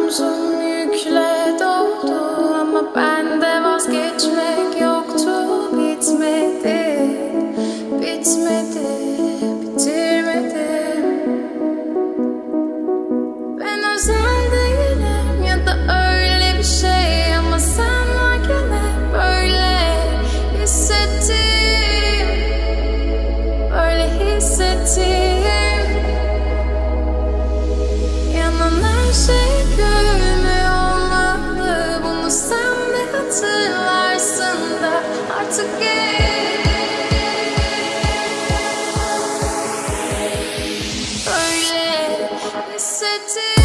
Omzum yükle doldu ama bende vazgeçmek yoktu. Bitmedi, bitmedi, bitirmedim. Ben özel değilim ya da öyle bir şey, ama sen varken hep böyle hissettim, böyle hissettim. Yanan her şey gülmüyor olmalı, bunu sen de hatırlarsın da artık böyle hissettim.